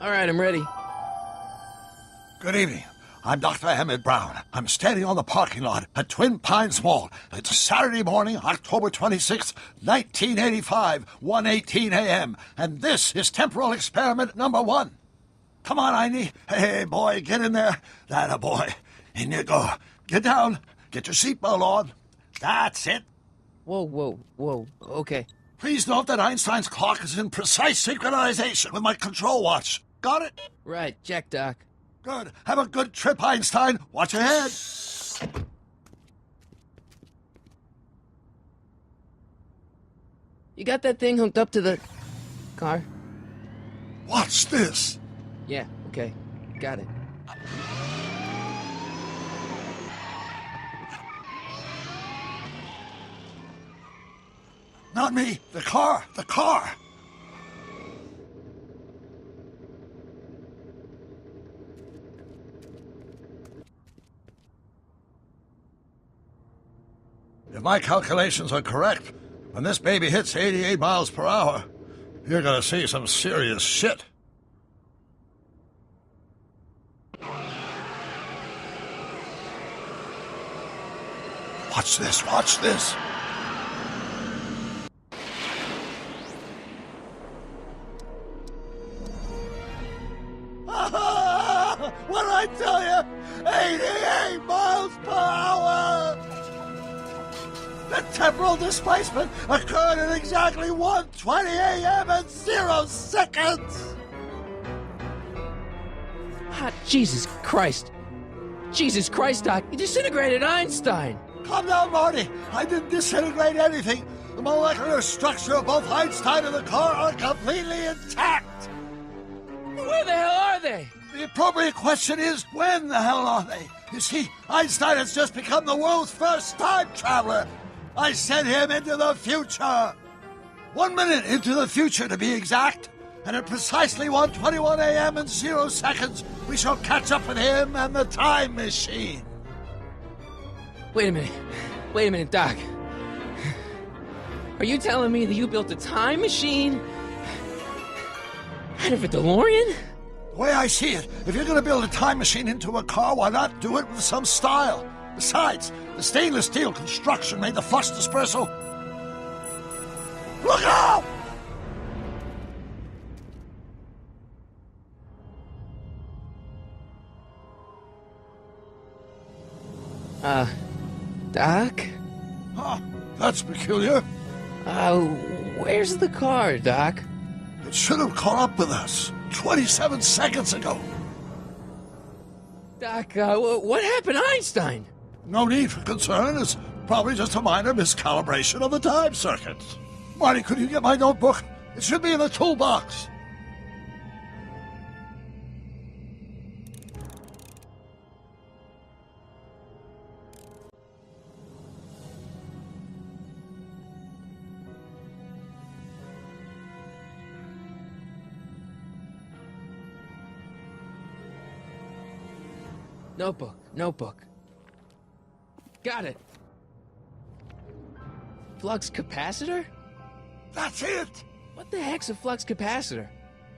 All right, I'm ready. Good evening. I'm Dr. Emmett Brown. I'm standing on the parking lot at Twin Pines Mall. It's Saturday morning, October 26th, 1985, 1:18 a.m. And this is temporal experiment number 1. Come on, Einie. Hey, boy, get in there. That a boy. In you go. Get down. Get your seatbelt on. That's it. Whoa. Okay. Please note that Einstein's clock is in precise synchronization with my control watch. Got it? Right, check, Doc. Good. Have a good trip, Einstein. Watch your head. You got that thing hooked up to the car? Watch this. Yeah, okay. Got it. Not me. The car. The car. If my calculations are correct, when this baby hits 88 miles per hour, you're gonna see some serious shit. Watch this, watch this. What did I tell you? 88 miles per hour! The temporal displacement occurred at exactly 1:20 a.m. and 0 seconds! Ah, Jesus Christ. Jesus Christ, Doc. You disintegrated Einstein. Calm down, Marty. I didn't disintegrate anything. The molecular structure of both Einstein and the car are completely intact. Where the hell are they? The appropriate question is, when the hell are they? You see, Einstein has just become the world's first time traveler. I sent him into the future. 1 minute into the future, to be exact. And at precisely 1:21 a.m. and 0 seconds, we shall catch up with him and the time machine. Wait a minute, Doc. Are you telling me that you built a time machine out of a DeLorean? The way I see it, if you're going to build a time machine into a car, why not do it with some style? Besides, the stainless steel construction made the flux dispersal. Look out! Doc? Huh, that's peculiar. Where's the car, Doc? It should have caught up with us 27 seconds ago. Doc, what happened to Einstein? No need for concern. It's probably just a minor miscalibration of the time circuits. Marty, could you get my notebook? It should be in the toolbox. Notebook. Got it. Flux capacitor? That's it! What the heck's a flux capacitor?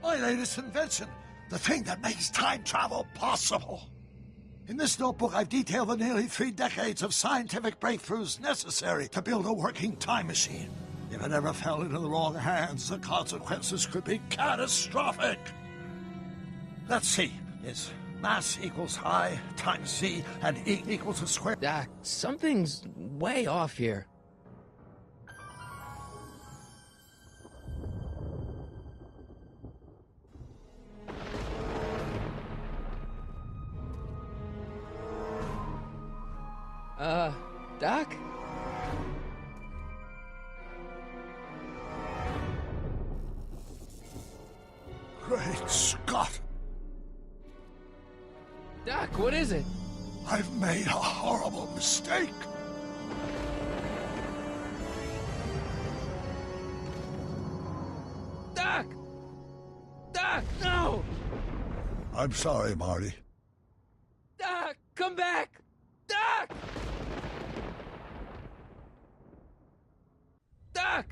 My latest invention. The thing that makes time travel possible. In this notebook, I've detailed the nearly 3 decades of scientific breakthroughs necessary to build a working time machine. If it ever fell into the wrong hands, the consequences could be catastrophic. Let's see. It's mass equals I times Z, and E equals a square. Doc, something's way off here. Doc? Great Scott! Doc, what is it? I've made a horrible mistake. Doc! Doc, no! I'm sorry, Marty. Doc, come back! Doc! Doc!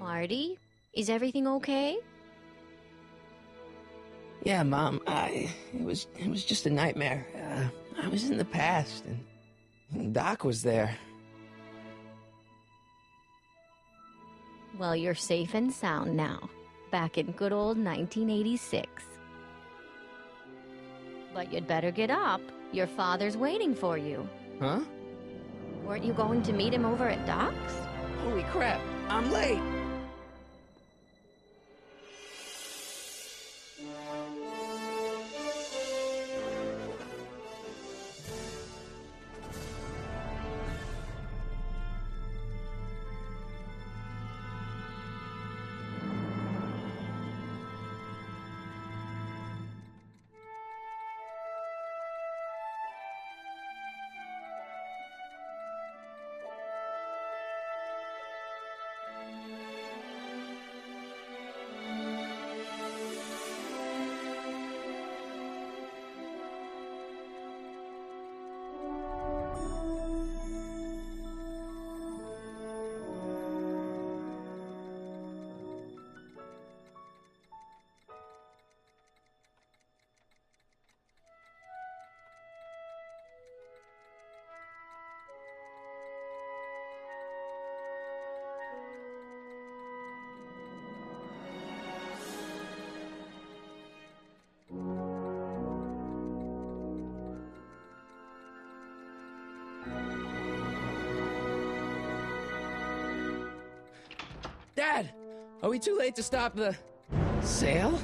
Marty, is everything okay? Yeah, Mom, it was just a nightmare. I was in the past, and Doc was there. Well, you're safe and sound now, back in good old 1986. But you'd better get up. Your father's waiting for you. Huh? Weren't you going to meet him over at Doc's? Holy crap, I'm late! Dad, are we too late to stop the sale?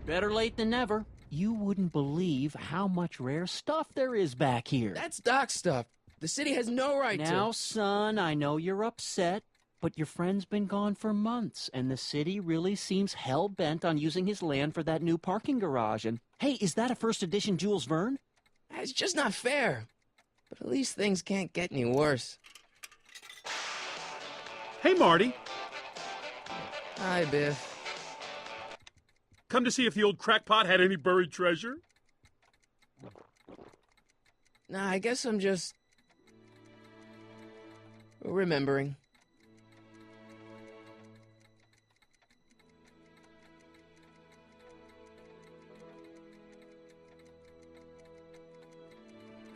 Better late than never. You wouldn't believe how much rare stuff there is back here. That's Doc's stuff. The city has no right to... Now, son, I know you're upset, but your friend's been gone for months, and the city really seems hell-bent on using his land for that new parking garage. And, hey, is that a first edition Jules Verne? It's just not fair. But at least things can't get any worse. Hey, Marty. Hi, Biff. Come to see if the old crackpot had any buried treasure? Nah, I guess I'm just... remembering.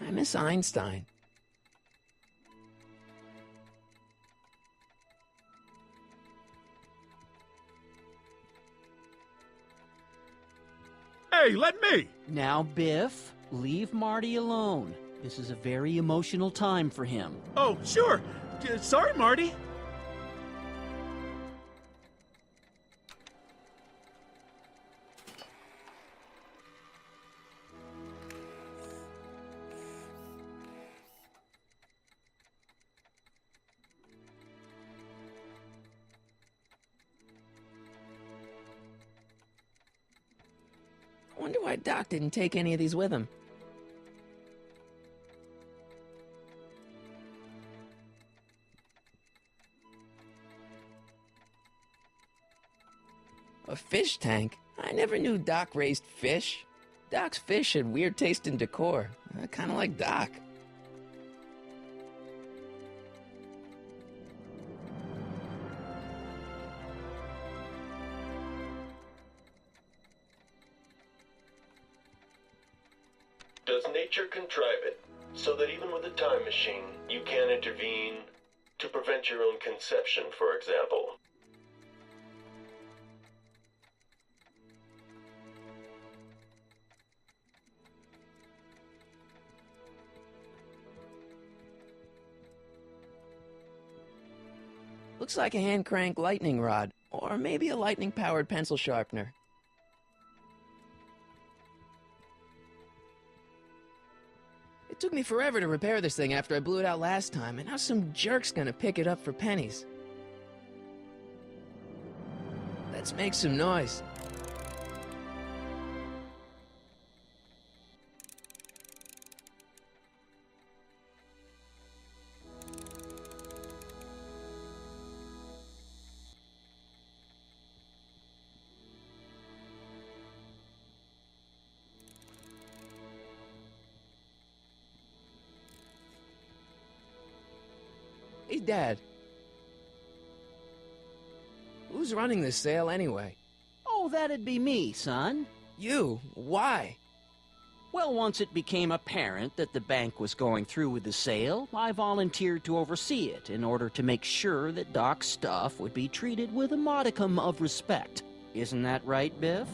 I miss Einstein. Hey, let me! Now, Biff, leave Marty alone. This is a very emotional time for him. Oh, sure. Sorry, Marty. I wonder why Doc didn't take any of these with him. A fish tank? I never knew Doc raised fish. Doc's fish had weird taste and decor. I kind of like Doc. Does nature contrive it so that even with a time machine, you can intervene to prevent your own conception, for example? Looks like a hand-crank lightning rod, or maybe a lightning-powered pencil sharpener. It took me forever to repair this thing after I blew it out last time, and now some jerk's gonna pick it up for pennies. Let's make some noise. Hey, Dad. Who's running this sale anyway? Oh, that'd be me, son. You? Why? Well, once it became apparent that the bank was going through with the sale, I volunteered to oversee it in order to make sure that Doc's stuff would be treated with a modicum of respect. Isn't that right, Biff?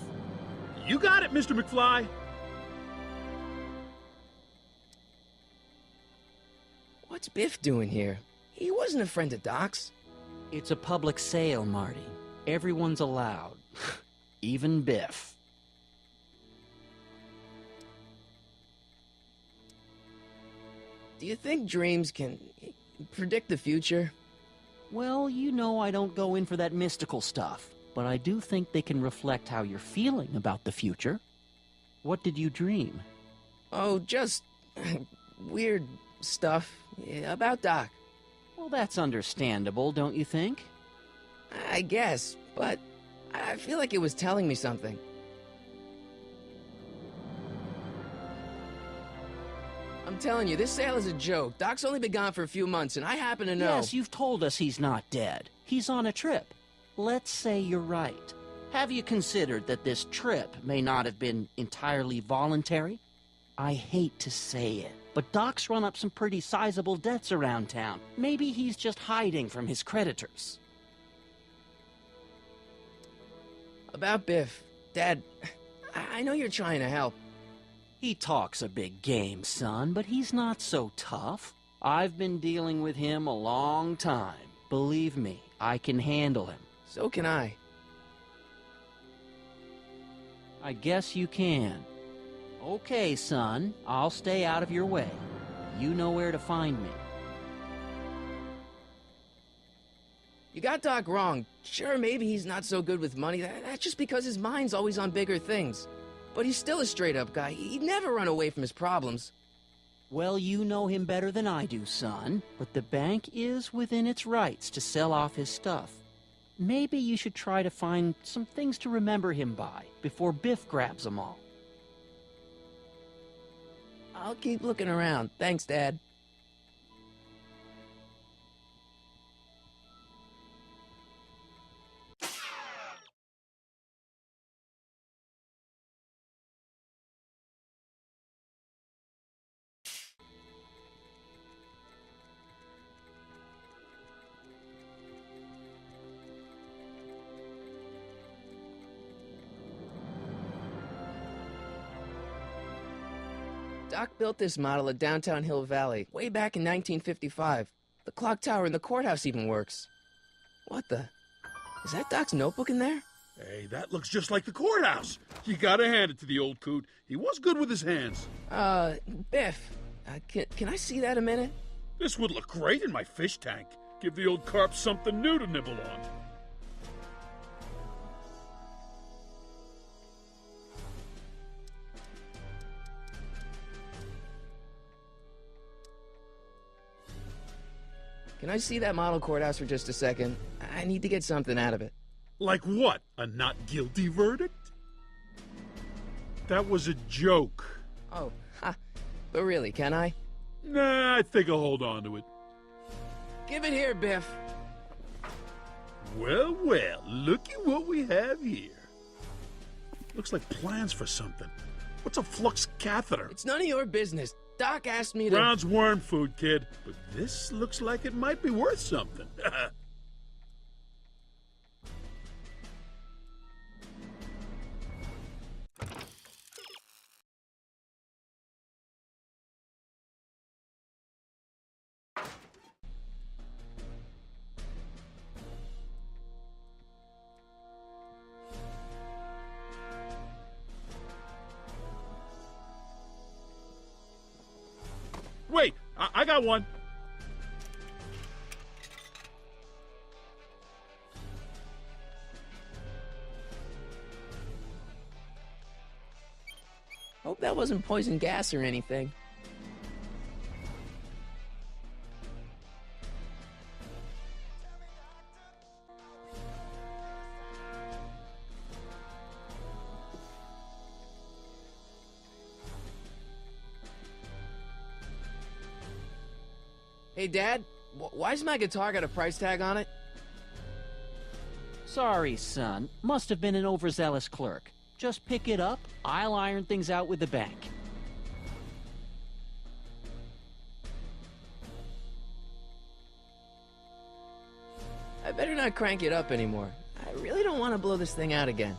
You got it, Mr. McFly. What's Biff doing here? He wasn't a friend of Doc's. It's a public sale, Marty. Everyone's allowed. Even Biff. Do you think dreams can predict the future? Well, you know I don't go in for that mystical stuff, but I do think they can reflect how you're feeling about the future. What did you dream? Oh, just weird stuff about Doc. Well, that's understandable, don't you think? I guess, but I feel like it was telling me something. I'm telling you, this sale is a joke. Doc's only been gone for a few months, and I happen to know... Yes, you've told us he's not dead. He's on a trip. Let's say you're right. Have you considered that this trip may not have been entirely voluntary? I hate to say it, but Doc's run up some pretty sizable debts around town. Maybe he's just hiding from his creditors. About Biff, Dad, I know you're trying to help. He talks a big game, son, but he's not so tough. I've been dealing with him a long time. Believe me, I can handle him. So can I. I guess you can. Okay, son, I'll stay out of your way. You know where to find me. You got Doc wrong. Sure, maybe he's not so good with money. That's just because his mind's always on bigger things. But he's still a straight-up guy. He'd never run away from his problems. Well, you know him better than I do, son. But the bank is within its rights to sell off his stuff. Maybe you should try to find some things to remember him by before Biff grabs them all. I'll keep looking around. Thanks, Dad. Doc built this model at downtown Hill Valley, way back in 1955. The clock tower in the courthouse even works. What the? Is that Doc's notebook in there? Hey, that looks just like the courthouse. You gotta hand it to the old coot. He was good with his hands. Biff, can I see that a minute? This would look great in my fish tank. Give the old carp something new to nibble on. Can I see that model courthouse for just a second? I need to get something out of it. Like what? A not guilty verdict? That was a joke. Oh, ha. But really, can I? Nah, I think I'll hold on to it. Give it here, Biff. Well, well, look at what we have here. Looks like plans for something. What's a flux catheter? It's none of your business. Doc asked me to... Brown's worm food, kid. But this looks like it might be worth something. Wait, I got one. Hope that wasn't poison gas or anything. Hey, Dad, why's my guitar got a price tag on it? Sorry, son. Must have been an overzealous clerk. Just pick it up. I'll iron things out with the bank. I better not crank it up anymore. I really don't want to blow this thing out again.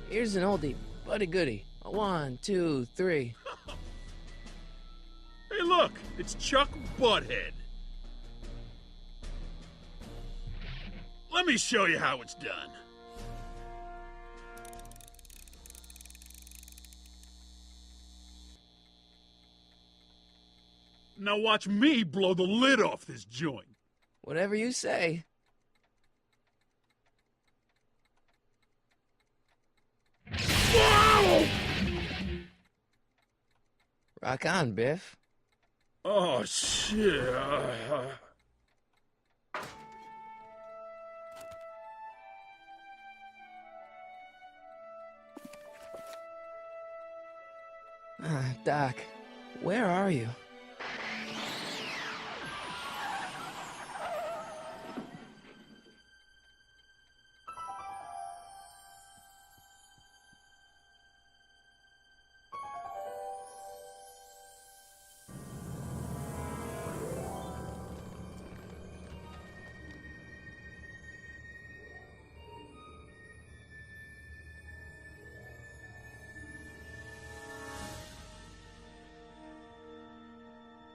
Here's an oldie, but a goodie. 1, 2, 3. Hey, look! It's Chuck Butthead. Let me show you how it's done. Now watch me blow the lid off this joint. Whatever you say. Whoa! Rock on, Biff. Oh, shit. Doc, where are you?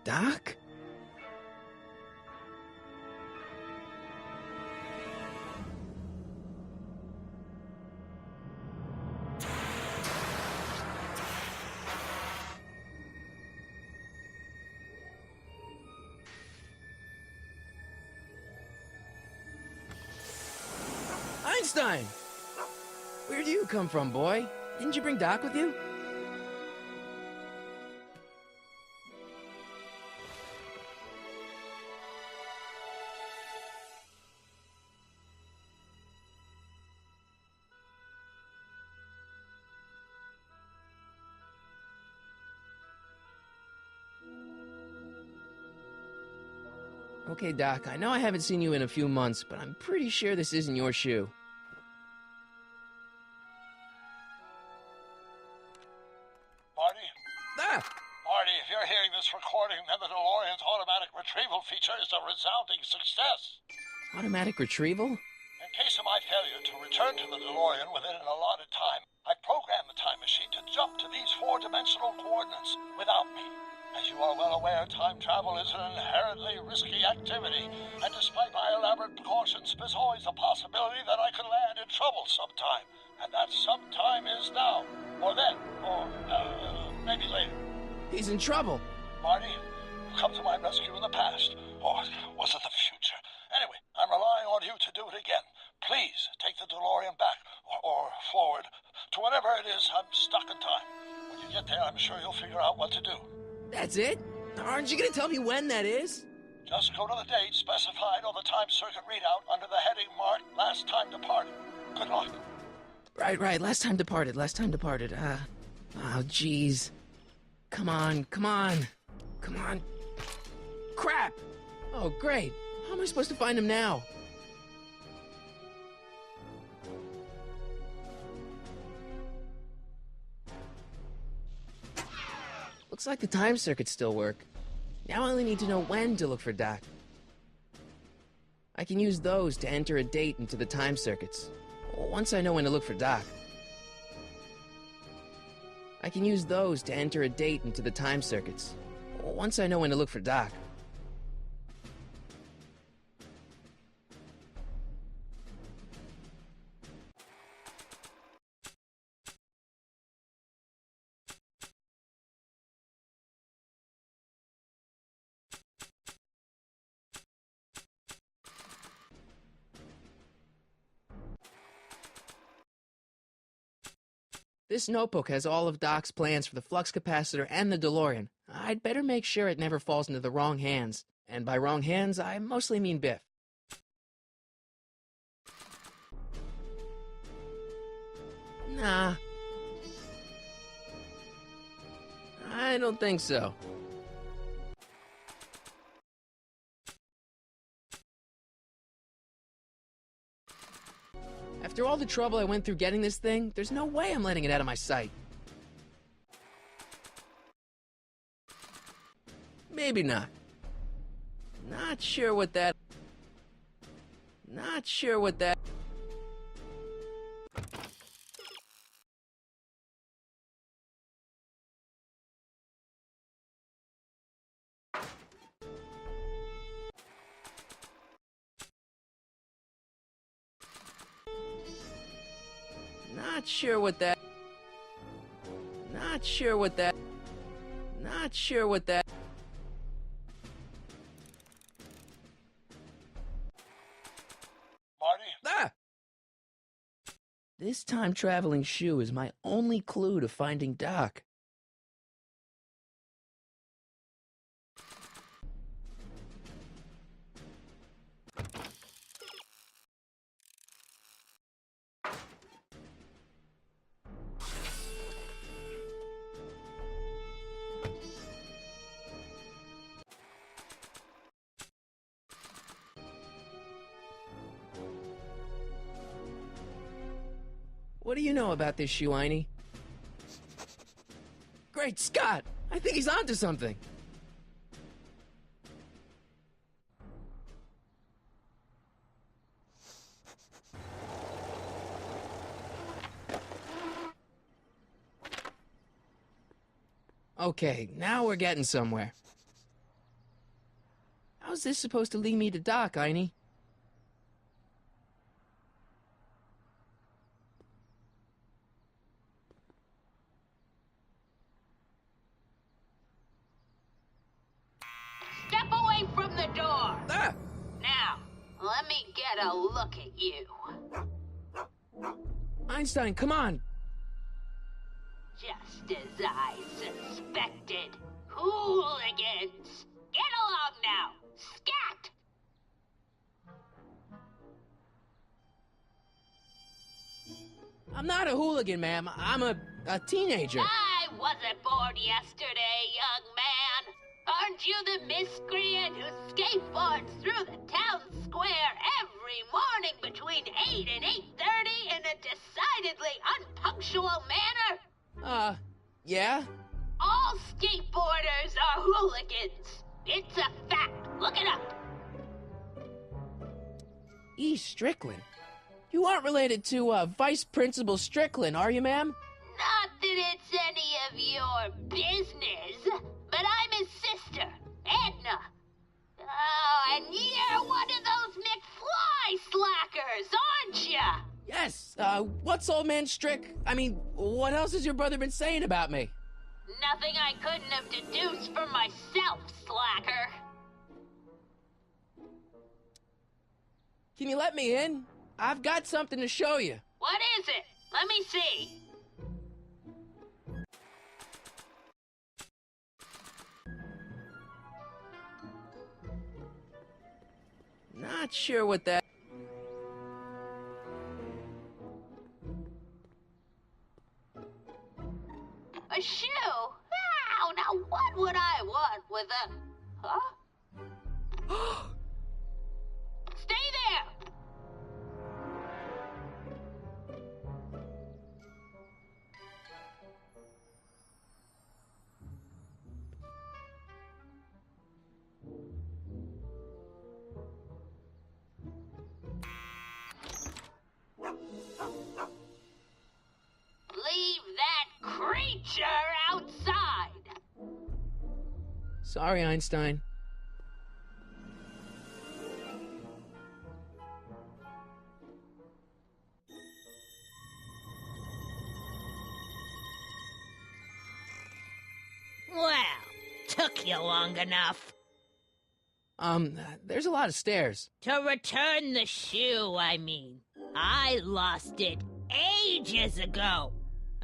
Doc? Einstein! Where do you come from, boy? Didn't you bring Doc with you? Okay, Doc, I know I haven't seen you in a few months, but I'm pretty sure this isn't your shoe. Marty? Ah! Marty, if you're hearing this recording, then the DeLorean's automatic retrieval feature is a resounding success. Automatic retrieval? In case of my failure to return to the DeLorean within an allotted time, I programmed the time machine to jump to these four-dimensional coordinates without me. As you are well aware, time travel is an inherently risky activity, and despite my elaborate precautions, there's always a possibility that I could land in trouble sometime. And that sometime is now, or then, or maybe later. He's in trouble. Marty, you've come to my rescue in the past, or was it the future? Anyway, I'm relying on you to do it again. Please take the DeLorean back, or forward, to whenever it is I'm stuck in time. When you get there, I'm sure you'll figure out what to do. That's it? Aren't you gonna tell me when that is? Just go to the date specified on the time circuit readout under the heading marked Last Time Departed. Good luck. Right. Last time departed. Oh, jeez. Come on. Crap! Oh, great. How am I supposed to find him now? Looks like the time circuits still work. Now I only need to know when to look for Doc. I can use those to enter a date into the time circuits. Once I know when to look for Doc. I can use those to enter a date into the time circuits. Once I know when to look for Doc. This notebook has all of Doc's plans for the flux capacitor and the DeLorean. I'd better make sure it never falls into the wrong hands. And by wrong hands, I mostly mean Biff. Nah. I don't think so. After all the trouble I went through getting this thing, there's no way I'm letting it out of my sight. Maybe not. Not sure what that... Not sure what that... Not sure what that... Not sure what that... Not sure what that... Marty? Ah! This time-traveling shoe is my only clue to finding Doc. What do you know about this shoe, Einie? Great Scott! I think he's onto something! Okay, now we're getting somewhere. How's this supposed to lead me to Doc, Einie? Step away from the door! Ah! Now, let me get a look at you. Einstein, come on! Just as I suspected. Hooligans! Get along now! Scat! I'm not a hooligan, ma'am. I'm a teenager. I wasn't born yesterday, young man. Aren't you the miscreant who skateboards through the town square every morning between 8 and 8:30 in a decidedly unpunctual manner? Yeah? All skateboarders are hooligans. It's a fact. Look it up. E. Strickland. You aren't related to, Vice Principal Strickland, are you, ma'am? Not that it's any of your business, but I'm his sister, Edna. Oh, and you're one of those McFly slackers, aren't ya? Yes, what's old man what else has your brother been saying about me? Nothing I couldn't have deduced for myself, slacker. Can you let me in? I've got something to show you. What is it? Let me see. Not sure what that... A shoe? Wow, now what would I want with a... Huh? Stay there! Leave that creature outside! Sorry, Einstein. Well, took you long enough. There's a lot of stairs. To return the shoe, I mean. I lost it ages ago.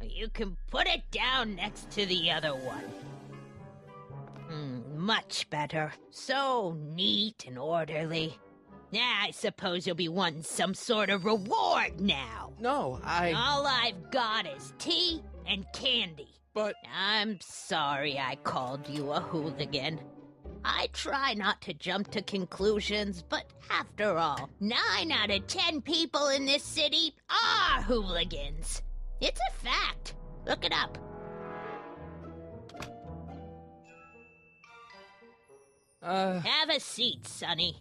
You can put it down next to the other one. Much better. So neat and orderly. I suppose you'll be wanting some sort of reward now. No, All I've got is tea and candy. But... I'm sorry I called you a hooligan. I try not to jump to conclusions, but after all, 9 out of 10 people in this city are hooligans. It's a fact. Look it up. Have a seat, Sonny.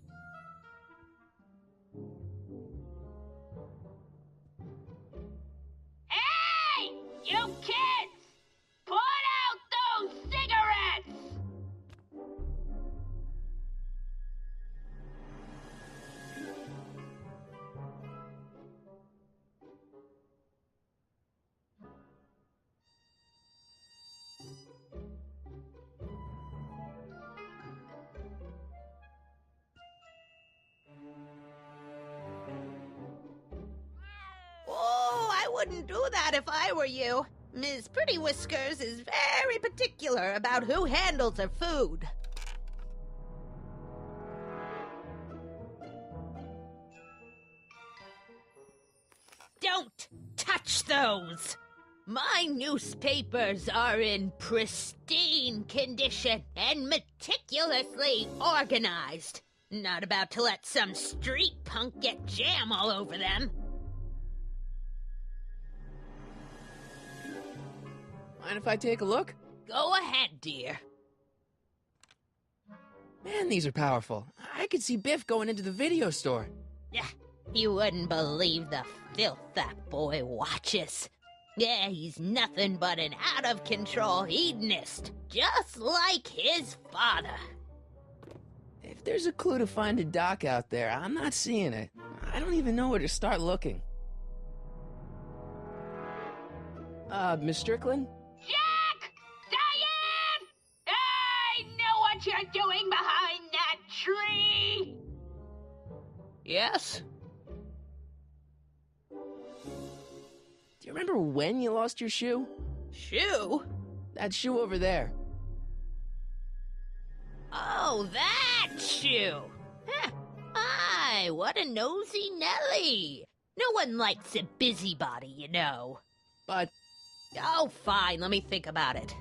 Hey! You kids! Put out those cigarettes! Oh, I wouldn't do that if I were you. Ms. Pretty Whiskers is very particular about who handles her food. Don't touch those! My newspapers are in pristine condition and meticulously organized. Not about to let some street punk get jam all over them. Mind if I take a look? Go ahead, dear. Man, these are powerful. I could see Biff going into the video store. Yeah, you wouldn't believe the filth that boy watches. Yeah, he's nothing but an out-of-control hedonist, just like his father. If there's a clue to finding Doc out there, I'm not seeing it. I don't even know where to start looking. Miss Strickland? Jack! Diane! I know what you're doing behind that tree! Yes? Do you remember when you lost your shoe? Shoe? That shoe over there. Oh, that shoe! Huh. Aye, what a nosy Nelly! No one likes a busybody, you know. But... Oh, fine, let me think about it.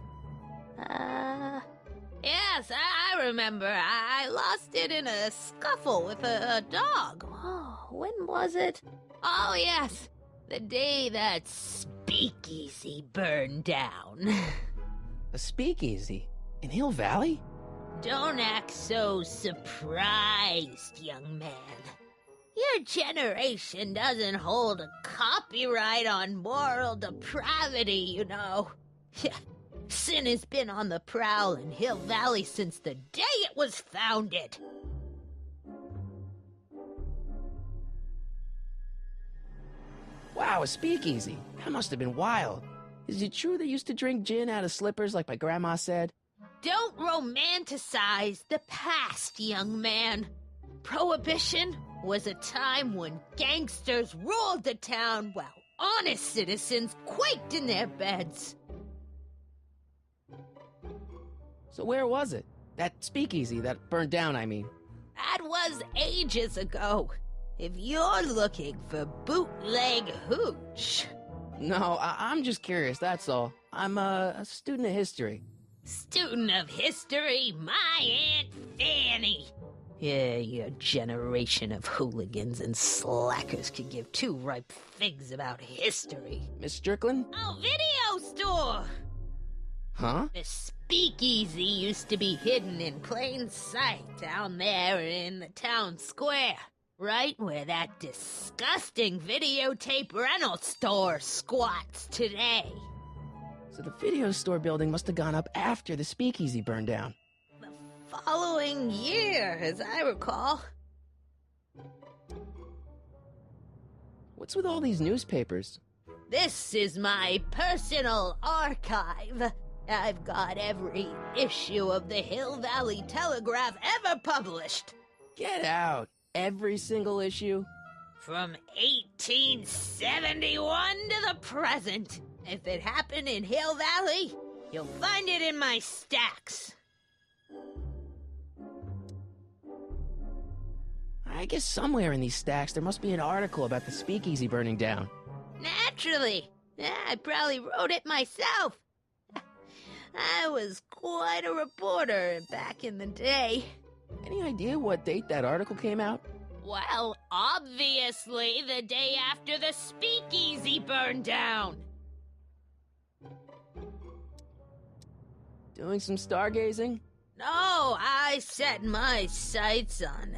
Yes, I remember. I lost it in a scuffle with a dog. Oh, when was it? Oh, yes, the day that speakeasy burned down. A speakeasy? In Hill Valley? Don't act so surprised, young man. Your generation doesn't hold a copyright on moral depravity, you know. Sin has been on the prowl in Hill Valley since the day it was founded. Wow, a speakeasy. That must have been wild. Is it true they used to drink gin out of slippers like my grandma said? Don't romanticize the past, young man. Prohibition was a time when gangsters ruled the town while honest citizens quaked in their beds. So where was it? That speakeasy that burned down, I mean. That was ages ago. If you're looking for bootleg hooch. No, I'm just curious, that's all. I'm a student of history. Student of history, my Aunt Fanny. Yeah, your generation of hooligans and slackers could give two ripe figs about history. Miss Strickland? Oh, video store! Huh? The speakeasy used to be hidden in plain sight down there in the town square. Right where that disgusting videotape rental store squats today. So the video store building must have gone up after the speakeasy burned down. The following year, as I recall. What's with all these newspapers? This is my personal archive. I've got every issue of the Hill Valley Telegraph ever published. Get out. Every single issue? From 1871 to the present. If it happened in Hill Valley, you'll find it in my stacks. I I guess somewhere in these stacks there must be an article about the speakeasy burning down. Naturally. Yeah, I probably wrote it myself. I was quite a reporter back in the day. Any idea what date that article came out? Well, obviously the day after the speakeasy burned down. Doing some stargazing? No, I set my sights on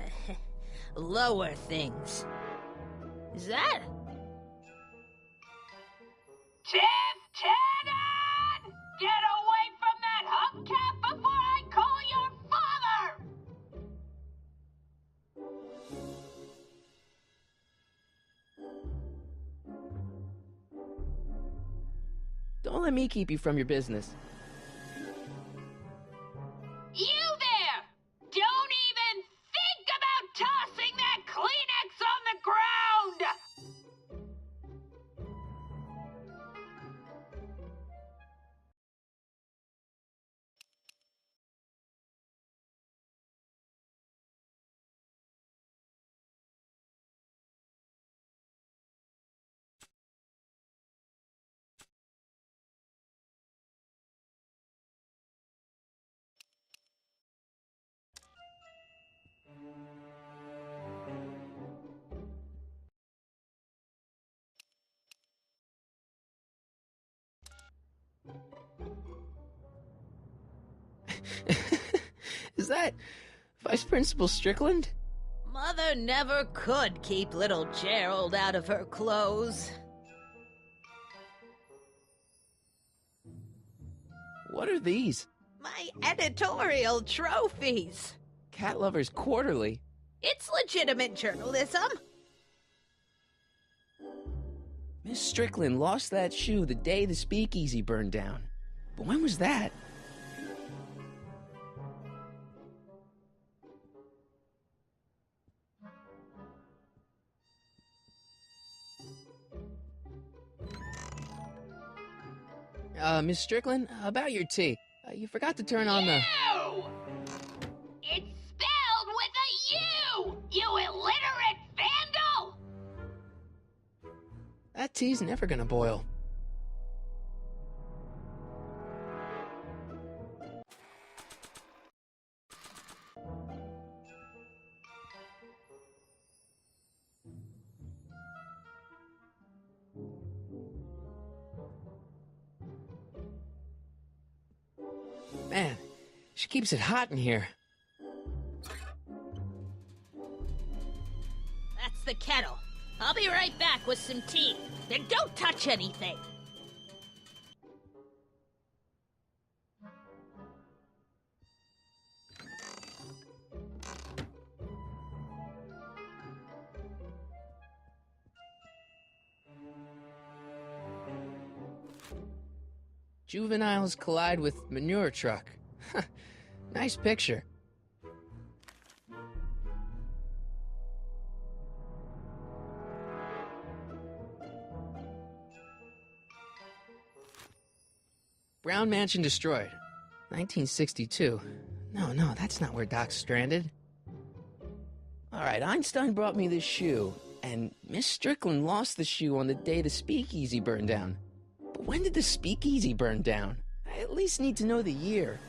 lower things. Is that? Tiff-Tannen! Get away from that hubcap before I call your father! Don't let me keep you from your business. You there! Don't even think about tossing that Kleenex on the ground! Is that Vice Principal Strickland? Mother never could keep little Gerald out of her clothes. What are these? My editorial trophies. Cat Lovers Quarterly. It's legitimate journalism. Miss Strickland lost that shoe the day the speakeasy burned down. But when was that? Miss Strickland, about your tea. You forgot to turn on the... You! It's spelled with a U! You illiterate vandal! That tea's never gonna boil. Man, she keeps it hot in here. That's the kettle. I'll be right back with some tea. Then don't touch anything. Juveniles collide with manure truck. Nice picture. Brown Mansion destroyed. 1962. No, that's not where Doc's stranded. Alright, Einstein brought me this shoe, and Miss Strickland lost the shoe on the day the speakeasy burned down. But when did the speakeasy burn down? I at least need to know the year.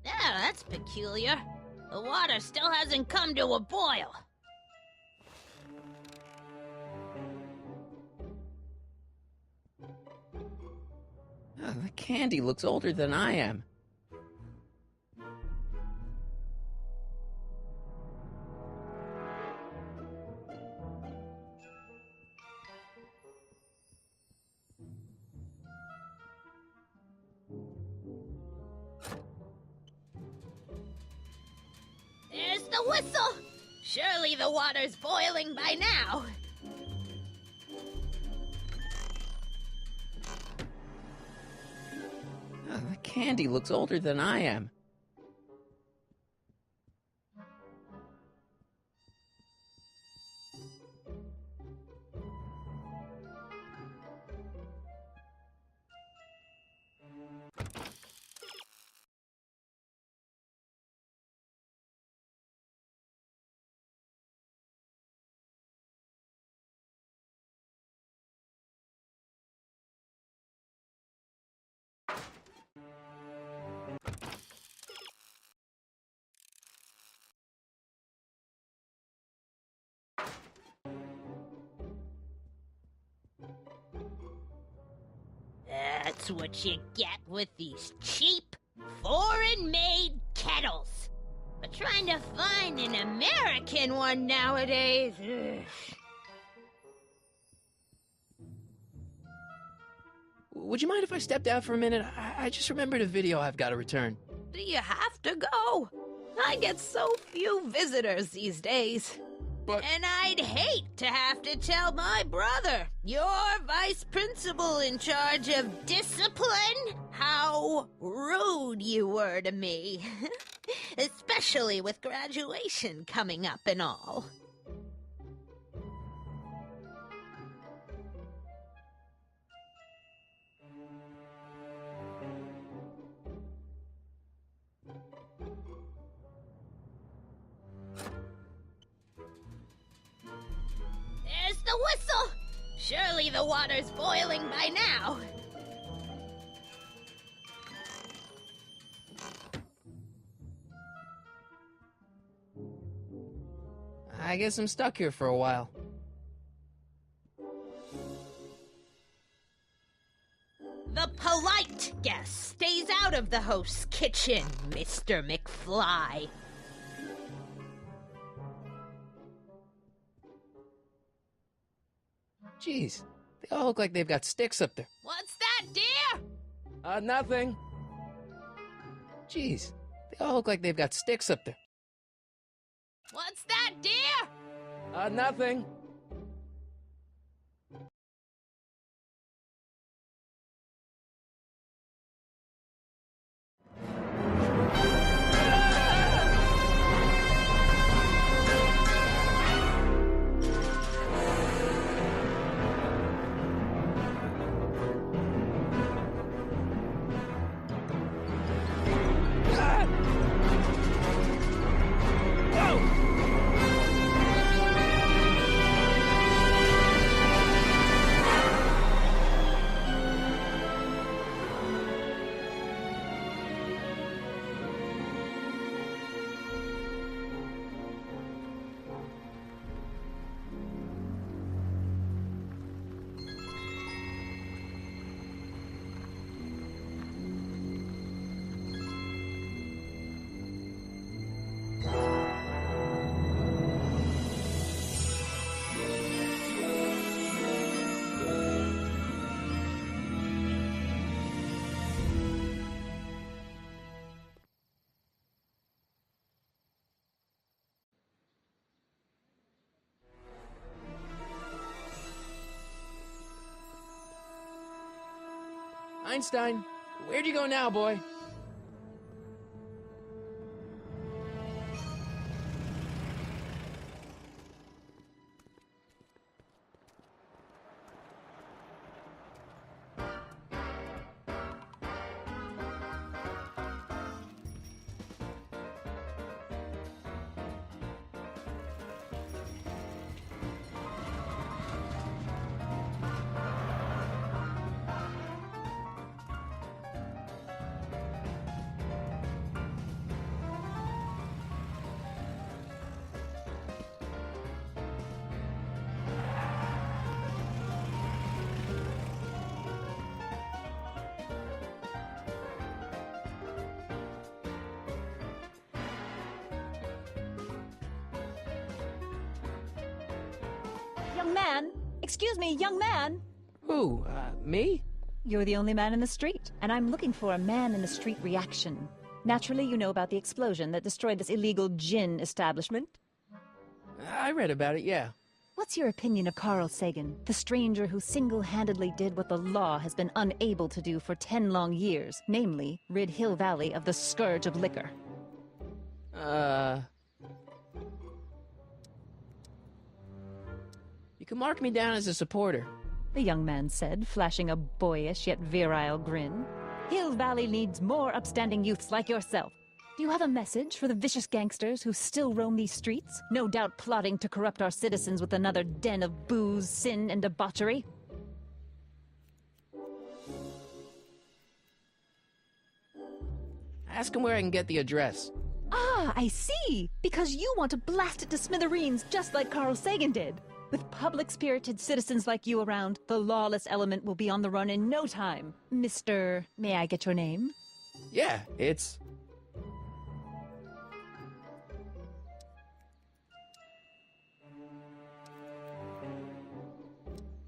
Yeah, that's peculiar. The water still hasn't come to a boil. The candy looks older than I am. There's the whistle. Surely the water's boiling by now. The candy looks older than I am. That's what you get with these cheap, foreign-made kettles. But trying to find an American one nowadays... ugh. Would you mind if I stepped out for a minute? I just remembered a video I've got to return. Do you have to go? I get so few visitors these days. But... And I'd hate to have to tell my brother, your vice principal in charge of discipline, how rude you were to me. Especially with graduation coming up and all. There's the whistle! Surely the water's boiling by now. I guess I'm stuck here for a while. The polite guest stays out of the host's kitchen, Mr. McFly. Jeez, they all look like they've got sticks up there. What's that, dear? Nothing. Jeez, they all look like they've got sticks up there. What's that, dear? Nothing. Einstein, where'd you go now, boy? Young man! Excuse me, young man! Who, me? You're the only man in the street, and I'm looking for a man-in-the-street reaction. Naturally, you know about the explosion that destroyed this illegal gin establishment. I read about it, yeah. What's your opinion of Carl Sagan, the stranger who single-handedly did what the law has been unable to do for 10 long years, namely, rid Hill Valley of the scourge of liquor? You can mark me down as a supporter. The young man said, flashing a boyish yet virile grin. Hill Valley needs more upstanding youths like yourself. Do you have a message for the vicious gangsters who still roam these streets, no doubt plotting to corrupt our citizens with another den of booze, sin, and debauchery? Ask him where I can get the address. Ah, I see! Because you want to blast it to smithereens just like Carl Sagan did. With public-spirited citizens like you around, the lawless element will be on the run in no time. Mr. May I get your name? Yeah, it's...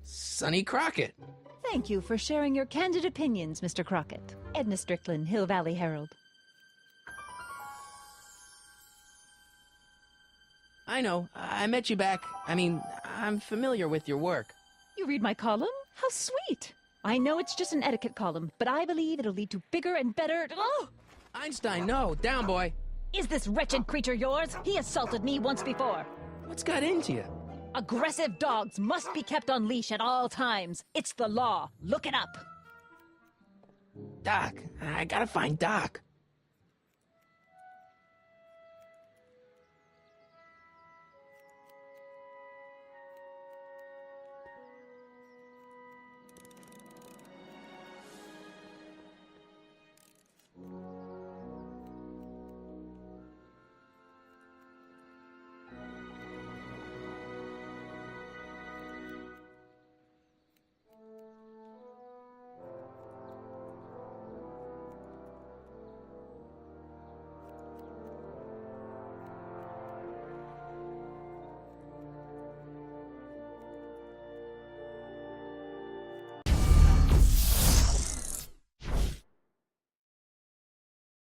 Sonny Crockett. Thank you for sharing your candid opinions, Mr. Crockett. Edna Strickland, Hill Valley Herald. I know. I met you back. I'm familiar with your work. You read my column? How sweet! I know it's just an etiquette column, but I believe it'll lead to bigger and better... Oh! Einstein, no. Down, boy. Is this wretched creature yours? He assaulted me once before. What's got into you? Aggressive dogs must be kept on leash at all times. It's the law. Look it up. Doc. I gotta find Doc.